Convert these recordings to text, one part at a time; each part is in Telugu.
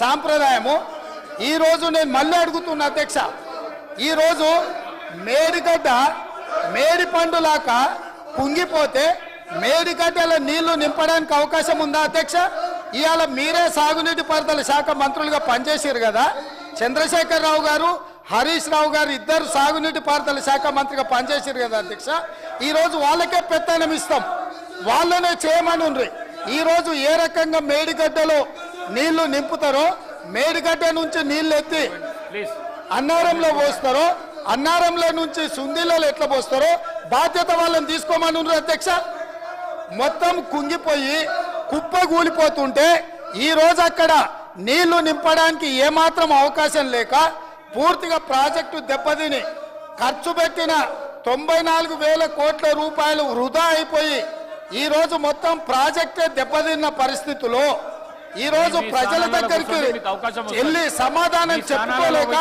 సాంప్రదాయము. ఈరోజు నేను మళ్ళీ అడుగుతున్నా అధ్యక్ష, ఈరోజు మేడిగడ్డ మేడి పండులాక కుంగిపోతే మేడిగడ్డల నీళ్లు నింపడానికి అవకాశం ఉందా అధ్యక్ష? ఇవాళ మీరే సాగునీటి పారుదల శాఖ మంత్రులుగా పనిచేసారు కదా, చంద్రశేఖరరావు గారు హరీష్ రావు గారు ఇద్దరు సాగునీటి పారుదల శాఖ మంత్రిగా పనిచేసారు కదా అధ్యక్ష. ఈరోజు వాళ్ళకే పెత్తనం ఇస్తాం, వాళ్ళనే చేయమని ఉండ్రి. ఈరోజు ఏ రకంగా మేడిగడ్డలో నీళ్లు నింపుతారో, మేడిగడ్డ నుంచి నీళ్లు ఎత్తి అన్నారంలో పోస్తారో, అన్నారంలో నుంచి సుందీలలో ఎట్లా పోస్తారో బాధ్యత వాళ్ళని తీసుకోమని ఉండ్రి అధ్యక్ష. మొత్తం కుంగిపోయి కుప్ప కూలిపోతుంటే ఈరోజు అక్కడ నీళ్లు నింపడానికి ఏమాత్రం అవకాశం లేక పూర్తిగా ప్రాజెక్టు దెబ్బతిని ఖర్చు పెట్టిన 94,000 కోట్ల రూపాయలు వృధా అయిపోయి ఈరోజు మొత్తం ప్రాజెక్టే దెబ్బతిన్న పరిస్థితుల్లో ఈరోజు ప్రజల దగ్గరికి వెళ్ళి సమాధానం చెప్పుకోలేక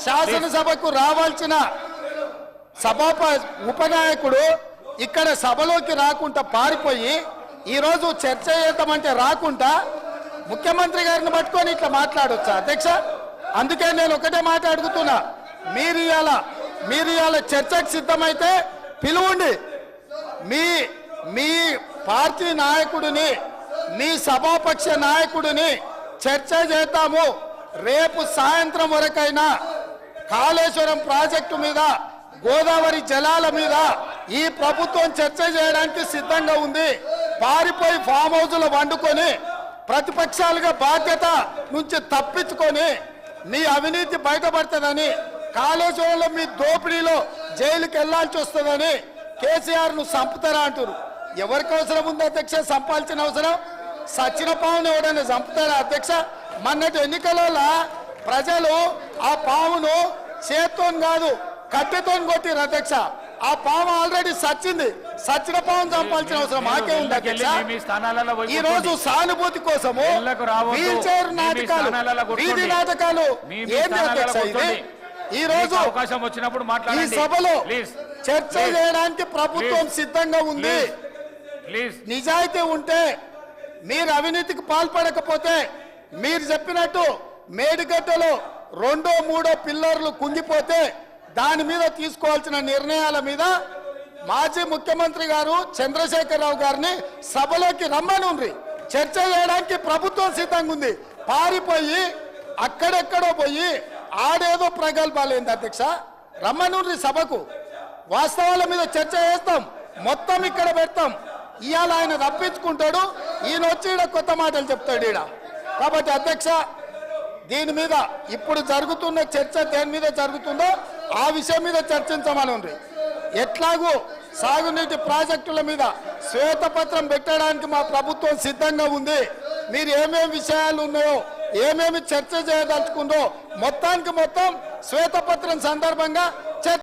శాసనసభకు రావాల్సిన ఉపనాయకుడు ఇక్కడ సభలోకి రాకుండా పారిపోయి ఈరోజు చర్చ చేద్దామంటే రాకుండా ముఖ్యమంత్రి గారిని పట్టుకొని ఇట్లా మాట్లాడొచ్చా అధ్యక్ష? అందుకే నేను ఒకటే మాట అడుగుతున్నా, మీరు ఇవాళ చర్చకు సిద్ధమైతే పిలువండి. మీ పార్టీ నాయకుడిని, మీ సభాపక్ష నాయకుడిని చర్చ చేద్దాము. రేపు సాయంత్రం వరకైనా కాళేశ్వరం ప్రాజెక్టు మీద, గోదావరి జలాల మీద ఈ ప్రభుత్వం చర్చ చేయడానికి సిద్ధంగా ఉంది. పారిపోయి ఫామ్ హౌస్లో వండుకొని ప్రతిపక్షాలుగా బాధ్యత నుంచి తప్పించుకొని మీ అవినీతి బయటపడుతుందని, కాళేశ్వరంలో మీ దోపిడీలో జైలుకి వెళ్లాల్సి వస్తుందని కేసీఆర్ను చంపుతారా అంటారు. ఎవరికి అవసరం ఉంది అధ్యక్ష చంపాల్సిన అవసరం? సచిన పావును ఎవడైనా చంపుతారా అధ్యక్ష? మొన్నటి ఎన్నికలలో ప్రజలు ఆ పావును చేత్తో కాదు కట్టెతో కొట్టిరు అధ్యక్ష. ఆ పాము ఆల్రెడీ సచ్చింది, సచిన పావును చంపాల్సిన అవసరం మాకే ఉంది అధ్యక్ష. ఈ రోజు సానుభూతి కోసము వీల్ చైర్ నాటకాలు, వీధి నాటకాలు ఏంటి అధ్యక్ష? ఇది ఈ రోజు అవకాశం వచ్చినప్పుడు ఈ సభలో చర్చ చేయడానికి ప్రభుత్వం సిద్ధంగా ఉంది. నిజాయితీ ఉంటే, మీరు అవినీతికి పాల్పడకపోతే, మీరు చెప్పినట్టు మేడిగడ్డలో 2, 3 పిల్లర్లు కుంగిపోతే దాని మీద తీసుకోవాల్సిన నిర్ణయాల మీద మాజీ ముఖ్యమంత్రి గారు చంద్రశేఖరరావు గారిని సభలోకి రమ్మనుండ్రి. చర్చ చేయడానికి ప్రభుత్వం సిద్ధంగా ఉంది. పారిపోయి అక్కడెక్కడో పోయి ఆడేదో ప్రగల్భాలేంది అధ్యక్ష? రమ్మనుండ్రి సభకు, వాస్తవాల మీద చర్చ చేస్తాం, మొత్తం ఇక్కడ పెడతాం. ఇవాళ ఆయన తప్పించుకుంటాడు, ఈయన వచ్చి ఈడ కొత్త మాటలు చెప్తాడు ఈడ. కాబట్టి అధ్యక్ష, దీని మీద ఇప్పుడు జరుగుతున్న చర్చ దేని మీద జరుగుతుందో ఆ విషయం మీద చర్చించమని ఉంది. ఎట్లాగూ సాగునీటి ప్రాజెక్టుల మీద శ్వేతపత్రం పెట్టడానికి మా ప్రభుత్వం సిద్ధంగా ఉంది. మీరు ఏమేమి విషయాలు ఉన్నాయో, ఏమేమి చర్చ చేయదలుచుకుందో మొత్తానికి మొత్తం శ్వేతపత్రం సందర్భంగా